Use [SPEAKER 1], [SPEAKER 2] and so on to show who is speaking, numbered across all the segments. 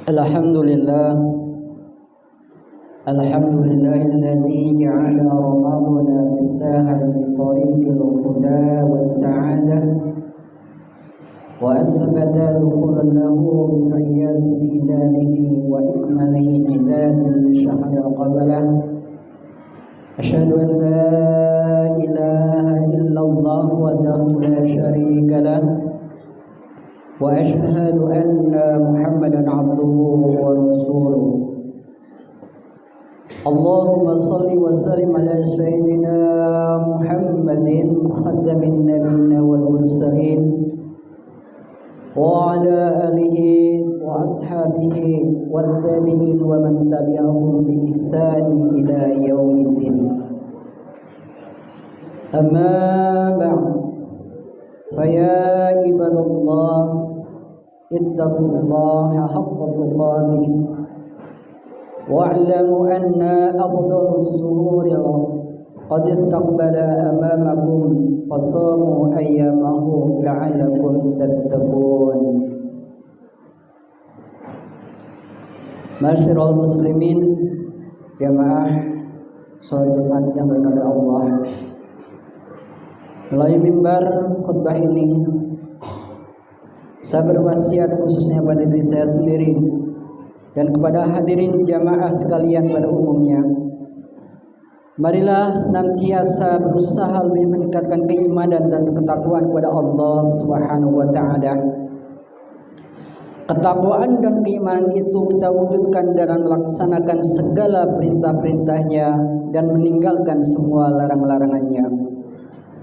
[SPEAKER 1] Alhamdulillah, alhamdulillahilladzi ja'ala ramadana miftahan li tariqil huda was sa'adah wa asbata dukhulan lahu bi riyadil hidayatihi wa ikmalihi hidayil syahra qablah. Asyhadu an la ilaha illallah wahdahu la syarika lah wa asyhadu anna Muhammadan abduhu wa rasuluh. Allahumma salli wa sallim ala sayyidina Muhammadin khatamin nabiyyin wal mursalin wa ala alihi wa ashabihi wat tabi'in wa man tabi'ahum bi ihsani ila yaumiddin. Amma ba'd, faya ibadallah ittaqullaha haqqa tuqatih wa'lamu anna afdalus suhuri qad istaqbala amamakum fasamu ayyamahu la'allakum tattaqun. Ma'asyiral muslimin, jamaah salat Jumat yang berkahi Allah, melalui mimbar khutbah ini saya berwasiat khususnya pada diri saya sendiri dan kepada hadirin jamaah sekalian pada umumnya, marilah senantiasa berusaha lebih meningkatkan keimanan dan ketakwaan kepada Allah Subhanahu wa taala. Ketakwaan dan keimanan itu kita wujudkan dalam melaksanakan segala perintah-perintahnya dan meninggalkan semua larang-larangannya,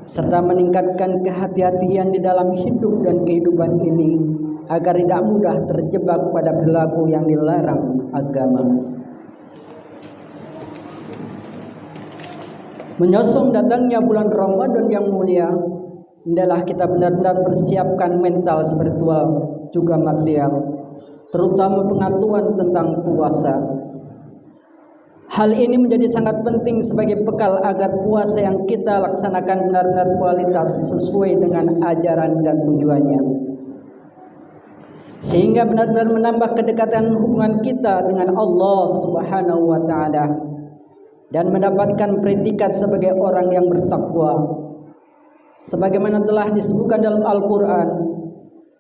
[SPEAKER 1] serta meningkatkan kehati-hatian di dalam hidup dan kehidupan ini agar tidak mudah terjebak pada perilaku yang dilarang agama. Menyosong datangnya bulan Ramadan yang mulia, hendaklah kita benar-benar persiapkan mental, spiritual, juga material, terutama pengetahuan tentang puasa. Hal ini menjadi sangat penting sebagai bekal agar puasa yang kita laksanakan benar-benar kualitas sesuai dengan ajaran dan tujuannya, sehingga benar-benar menambah kedekatan hubungan kita dengan Allah Subhanahu wa taala dan mendapatkan predikat sebagai orang yang bertakwa, sebagaimana telah disebutkan dalam Al-Qur'an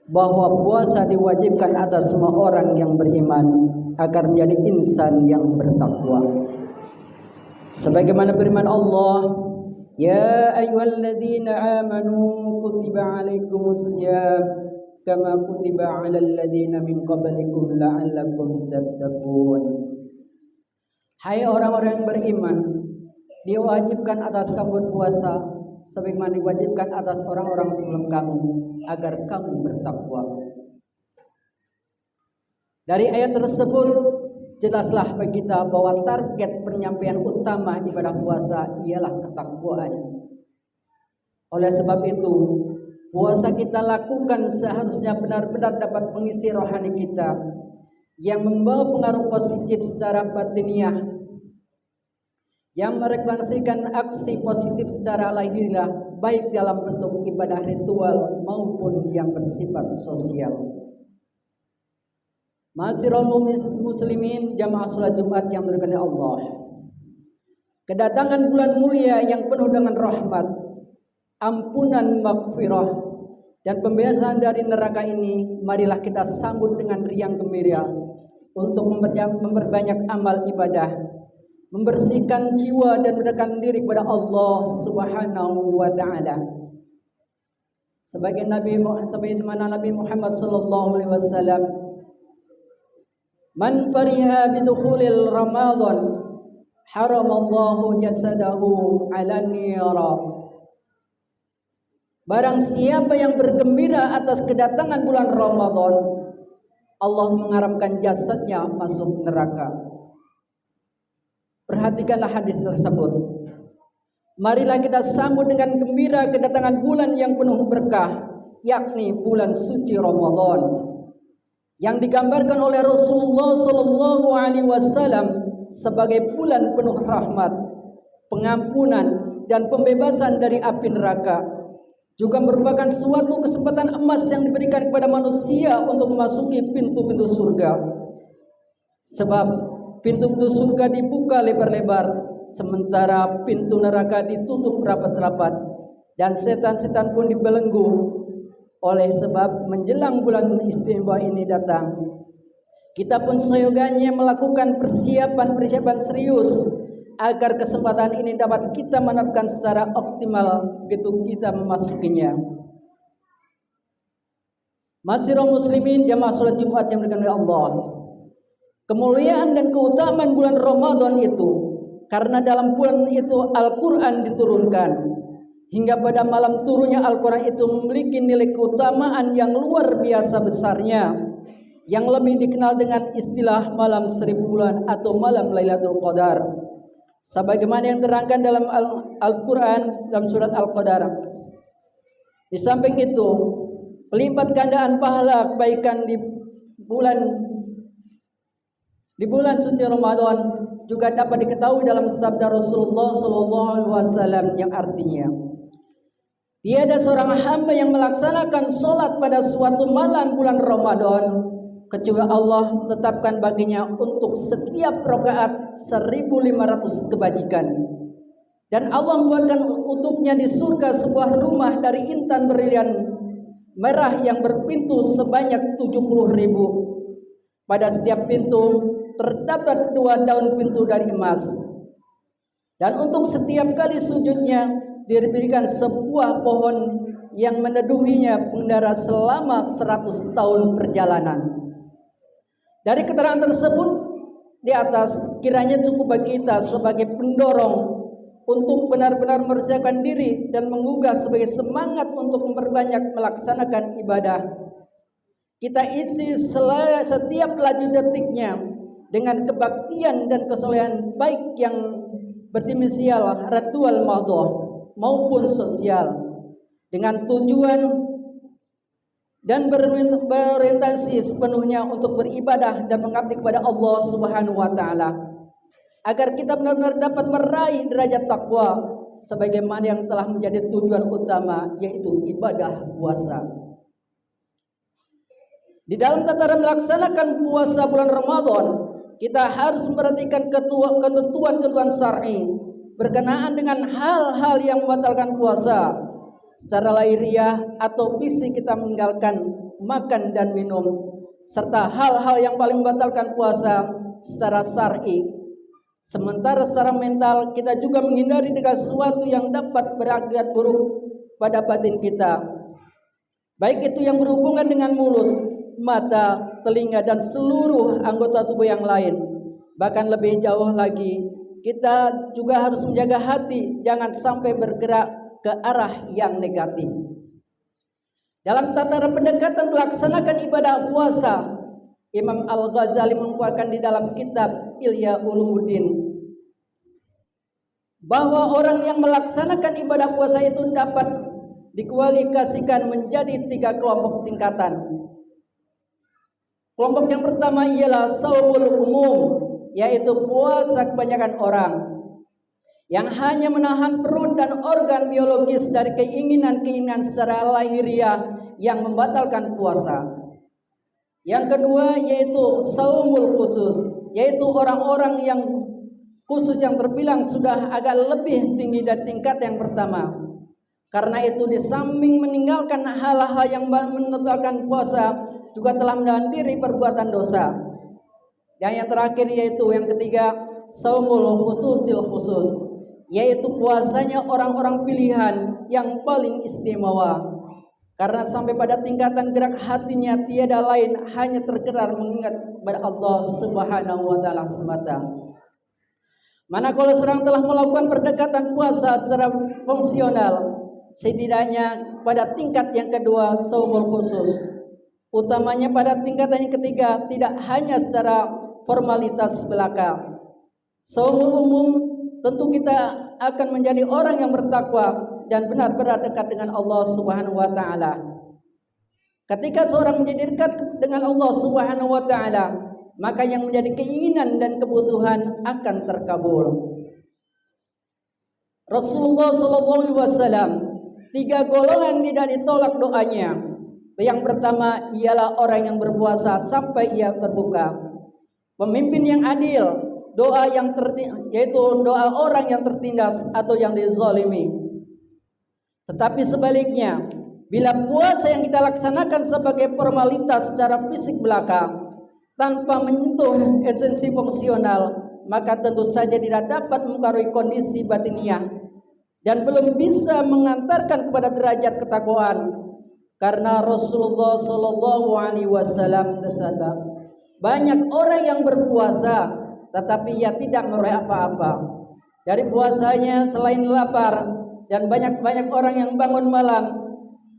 [SPEAKER 1] bahwa puasa diwajibkan atas semua orang yang beriman agar menjadi insan yang bertakwa. Sebagaimana firman Allah, ya ayyuhalladzina amanu kutiba alaikumusiyam kama kutiba alal ladzina min qablikum la'allakum tattaqun. Hai orang-orang yang beriman, diwajibkan atas kamu berpuasa sebagaimana diwajibkan atas orang-orang sebelum kamu agar kamu bertakwa. Dari ayat tersebut jelaslah bagi kita bahwa target penyampaian utama ibadah puasa ialah ketakwaan. Oleh sebab itu, puasa kita lakukan seharusnya benar-benar dapat mengisi rohani kita yang membawa pengaruh positif secara batiniah, yang merefleksikan aksi positif secara lahiriah, baik dalam bentuk ibadah ritual maupun yang bersifat sosial. Ma'asyiral muslimin, jamaah salat Jumat yang berkahi Allah, kedatangan bulan mulia yang penuh dengan rahmat, ampunan, maghfirah, dan pembebasan dari neraka ini, marilah kita sambut dengan riang gembira untuk memperbanyak amal ibadah, membersihkan jiwa dan mendekatkan diri kepada Allah Subhanahu wa taala. Sebagaimana Nabi Muhammad sallallahu alaihi wasallam, man fariha bidukhulil Ramadan haramallahu jasadahu 'alan nira. Barang siapa yang bergembira atas kedatangan bulan Ramadan, Allah mengharamkan jasadnya masuk neraka. Perhatikanlah hadis tersebut. Marilah kita sambut dengan gembira kedatangan bulan yang penuh berkah, yakni bulan suci Ramadan, yang digambarkan oleh Rasulullah sallallahu alaihi wasallam sebagai bulan penuh rahmat, pengampunan, dan pembebasan dari api neraka. juga merupakan suatu kesempatan emas yang diberikan kepada manusia untuk memasuki pintu-pintu surga. Sebab pintu-pintu surga dibuka lebar-lebar, sementara pintu neraka ditutup rapat-rapat, dan setan-setan pun dibelenggu. Oleh sebab menjelang bulan istimewa ini datang, kita pun seyogianya melakukan persiapan serius agar kesempatan ini dapat kita menerapkan secara optimal begitu kita memasukinya. Masirul muslimin jamaah salat Jumat yang dimuliakan oleh Allah. Kemuliaan dan keutamaan bulan Ramadan itu karena dalam bulan itu Al-Quran diturunkan. Hingga pada malam turunnya Al-Quran itu memiliki nilai keutamaan yang luar biasa besarnya, yang lebih dikenal dengan istilah malam 1000 bulan atau malam Lailatul Qadar. Sebagaimana yang terangkan dalam Al-Quran dalam surat Al-Qadar. Di samping itu, pelipat gandaan pahala kebaikan di bulan suci Ramadan juga dapat diketahui dalam sabda Rasulullah SAW yang artinya, tiada seorang hamba yang melaksanakan sholat pada suatu malam bulan Ramadan kecuali Allah tetapkan baginya untuk setiap rakaat 1500 kebajikan. Dan Allah membuatkan untuknya di surga sebuah rumah dari intan berlian merah yang berpintu sebanyak 70.000. Pada setiap pintu terdapat 2 daun pintu dari emas. Dan untuk setiap kali sujudnya diberikan sebuah pohon yang meneduhinya pengendara selama 100 tahun perjalanan. Dari keterangan tersebut di atas, kiranya cukup bagi kita sebagai pendorong untuk benar-benar mempersiapkan diri dan menggugah sebagai semangat untuk memperbanyak melaksanakan ibadah. Kita isi setiap laju detiknya dengan kebaktian dan kesolehan baik yang berdimensial ritual madhah maupun sosial, dengan tujuan dan berorientasi sepenuhnya untuk beribadah dan mengabdi kepada Allah Subhanahu wa taala, agar kita benar-benar dapat meraih derajat takwa sebagaimana yang telah menjadi tujuan utama, yaitu ibadah puasa. Di dalam tataran melaksanakan puasa bulan Ramadan, kita harus memperhatikan ketentuan syar'i berkenaan dengan hal-hal yang membatalkan puasa. Secara lahiriah atau fisik kita meninggalkan makan dan minum, serta hal-hal yang paling membatalkan puasa secara syar'i. Sementara secara mental kita juga menghindari dengan sesuatu yang dapat berakibat buruk pada batin kita, baik itu yang berhubungan dengan mulut, mata, telinga, dan seluruh anggota tubuh yang lain. Bahkan lebih jauh lagi, kita juga harus menjaga hati jangan sampai bergerak ke arah yang negatif. Dalam tataran pendekatan melaksanakan ibadah puasa, Imam Al-Ghazali menguatkan di dalam kitab Ihya Ulumuddin bahwa orang yang melaksanakan ibadah puasa itu dapat dikualifikasikan menjadi 3 kelompok tingkatan. Kelompok yang pertama ialah shaumul umum, yaitu puasa kebanyakan orang yang hanya menahan perut dan organ biologis dari keinginan-keinginan secara lahiriah yang membatalkan puasa. Yang kedua yaitu shaumul khusus, yaitu orang-orang yang khusus yang terbilang sudah agak lebih tinggi dari tingkat yang pertama. Karena itu di samping meninggalkan hal-hal yang membatalkan puasa, juga telah menahan diri perbuatan dosa. Dan yang terakhir yaitu yang ketiga, shaumul khususil khusus, yaitu puasanya orang-orang pilihan yang paling istimewa. Karena sampai pada tingkatan gerak hatinya tiada lain hanya tergerak mengingat kepada Allah Subhanahu wa taala semata. Manakala seorang telah melakukan pendekatan puasa secara fungsional, setidaknya pada tingkat yang kedua shaumul khusus, utamanya pada tingkatan yang ketiga tidak hanya secara formalitas belaka. Shaumul umum, tentu kita akan menjadi orang yang bertakwa dan benar-benar dekat dengan Allah Subhanahu wa taala. Ketika seorang menjadi dekat dengan Allah Subhanahu wa taala, maka yang menjadi keinginan dan kebutuhan akan terkabul. Rasulullah SAW 3 golongan tidak ditolak doanya. Yang pertama ialah orang yang berpuasa sampai ia berbuka. pemimpin yang adil, doa yang yaitu doa orang yang tertindas atau yang dizalimi. Tetapi sebaliknya, bila puasa yang kita laksanakan sebagai formalitas secara fisik belaka tanpa menyentuh esensi fungsional, maka tentu saja tidak dapat mempengaruhi kondisi batiniah dan belum bisa mengantarkan kepada derajat ketakwaan. Karena Rasulullah Shallallahu Alaihi Wasallam bersabda, banyak orang yang berpuasa tetapi ia tidak meroleh apa-apa dari puasanya selain lapar, dan banyak orang yang bangun malam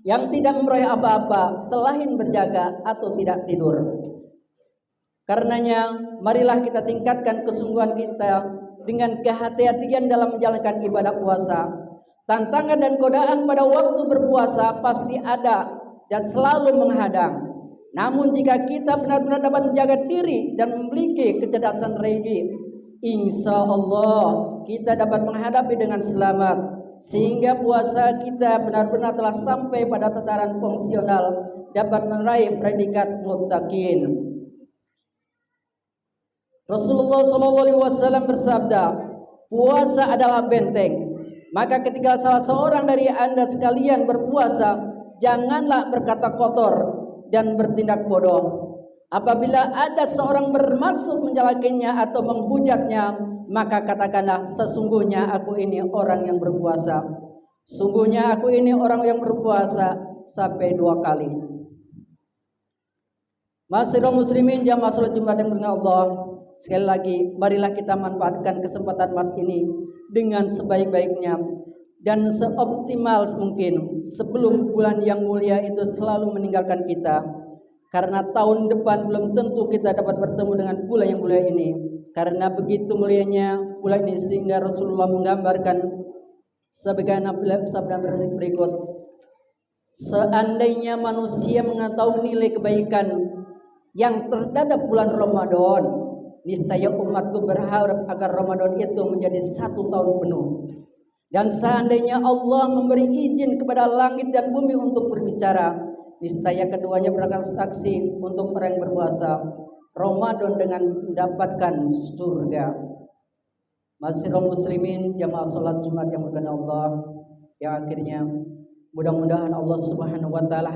[SPEAKER 1] yang tidak memperoleh apa-apa selain berjaga atau tidak tidur. Karenanya marilah kita tingkatkan kesungguhan kita dengan kehati-hatian dalam menjalankan ibadah puasa. Tantangan dan godaan pada waktu berpuasa pasti ada dan selalu menghadang. Namun jika kita benar-benar dapat menjaga diri dan memiliki kecerdasan rohani, insya Allah kita dapat menghadapi dengan selamat, sehingga puasa kita benar-benar telah sampai pada tataran fungsional, dapat meraih predikat muttaqin. Rasulullah SAW bersabda, puasa adalah benteng. Maka ketika salah seorang dari anda sekalian berpuasa, janganlah berkata kotor dan bertindak bodoh. Apabila ada seorang bermaksud mencelakinya atau menghujatnya, maka katakanlah, sesungguhnya aku ini orang yang berpuasa. Sungguhnya aku ini orang yang berpuasa sampai 2 kali. Ma'asyiral muslimin jamaah salat Jumat yang berkah Allah, sekali lagi marilah kita manfaatkan kesempatan emas ini dengan sebaik-baiknya dan seoptimal mungkin sebelum bulan yang mulia itu selalu meninggalkan kita. Karena tahun depan belum tentu kita dapat bertemu dengan bulan yang mulia ini. Karena begitu mulianya bulan ini sehingga Rasulullah menggambarkan sebagaimana sabda berikut, seandainya manusia mengetahui nilai kebaikan yang terhadap bulan Ramadan, niscaya umatku berharap agar Ramadan itu menjadi 1 tahun penuh. Dan seandainya Allah memberi izin kepada langit dan bumi untuk berbicara, niscaya keduanya bersaksi untuk orang yang berpuasa Ramadan dengan mendapatkan surga. Ma'asyiral muslimin jamaah salat Jumat yang berkenan Allah, yang akhirnya mudah-mudahan Allah Subhanahu wa taala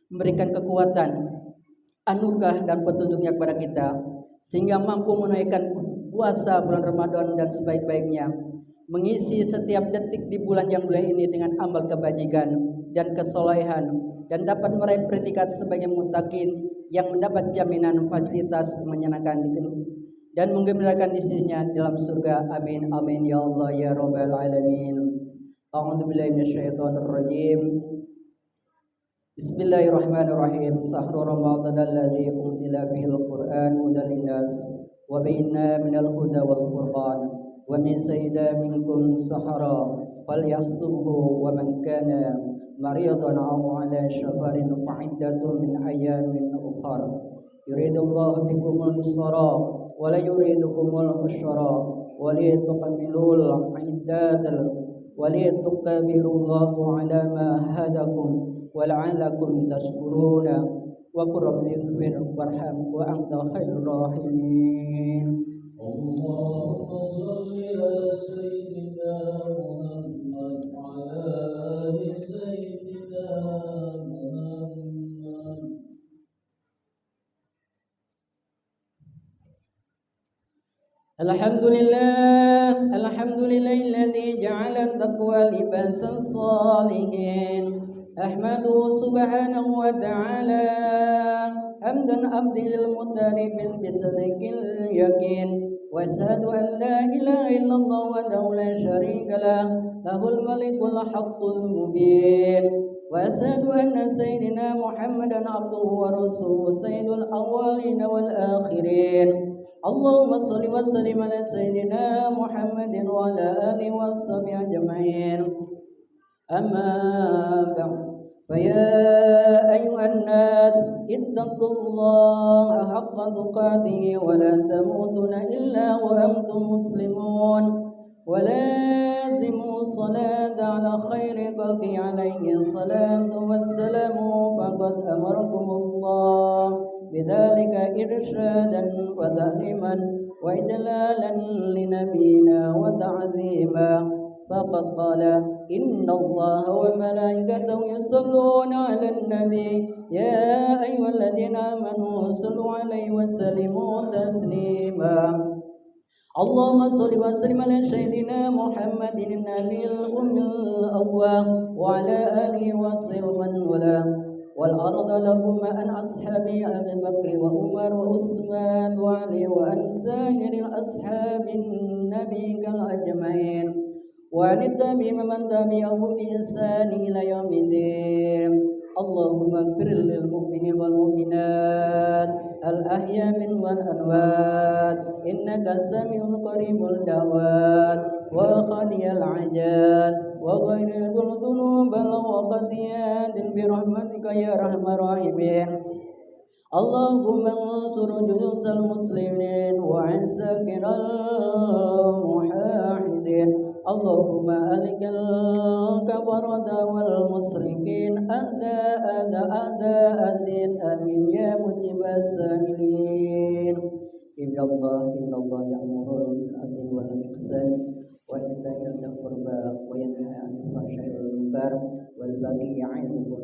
[SPEAKER 1] memberikan kekuatan, anugerah dan petunjuknya kepada kita sehingga mampu menunaikan puasa bulan Ramadan dan sebaik-baiknya, mengisi setiap detik di bulan yang mulia ini dengan amal kebajikan dan kesolehan, dan dapat meraih predikat sebagai muttaqin yang mendapat jaminan fasilitas menyenangkan dan menggembirakan di sisinya dalam surga. Amin amin ya Allah ya rabbal alamin. A'udzubillahi minasyaitonir rajim. Bismillahirrahmanirrahim. Sahru Ramadan alladzi unzila fihil Qur'an hudan linnas wa bayyinatin minal huda wal furqan wa min sayyida minkum sahara falyahsubhu wa man kana maridan aw ala safarin fa'iddatun min ayyamin ukhra yuridullahu bikumul yusra wa la yuridukumul usra wa litukmilul iddatal wa litukabbirullahu ala ma hadakum wala'allakum tashkuruna wa qur rabbi ighfir warham wa anta khairur rahimin.
[SPEAKER 2] Allahumma shalli ala sayyidina Muhammad wa ala ali sayyidina Muhammad.
[SPEAKER 1] Alhamdulillahilladzi ja'ala taqwa libasan salihin. أحمده سبحانه وتعالى حمدا عبده المطرب بصدق اليقين وأشهد أن لا إله إلا الله وحده لا شريك له له الملك الحق المبين وأشهد أن سيدنا محمدا عبده ورسوله سيد الأولين والآخرين اللهم صل وسلم على سيدنا محمد وعلى آله وصحبه أجمعين. أما بعد فيا أيها الناس اتقوا الله حق تقاته ولا تموتن إلا وأنتم مسلمون ولازموا الصلاة على خير خلق عليه الصلاة والسلام فقد أمركم الله بذلك إرشادا وتعليما وإجلالا لنبينا وتعظيما فقد قال إن الله وملائكته يصلون على النبي يا أيها الذين آمنوا صلوا عليه وسلموا تسليما اللهم صل وسلم على سيدنا محمد النبي الأمي الأواب وعلى آله وصحبه من والاه والأرض لهم عن أصحاب أبي بكر وعمر وعثمان وعلي وعن سائر الأصحاب النبي أجمعين وعن التابعين من تبعهم بإحسان إلى يوم الدين اللهم اغفر للمؤمنين والمؤمنات الأحياء منهم والأموات إنك سميع قريب الدعوات وخالي العجال وغير الذنوب وخطيئات برحمتك يا أرحم الراحمين اللهم انصر جيوش المسلمين وعسكر الموحدين اللهم أهلك الكفرة والمشركين أعداء الدين آمين يا مجيب السائلين إن الله يأمر بالعدل والإحسان وإيتاء ذي القربى وينهى عن الفحشاء والمنكر والبغي يعظكم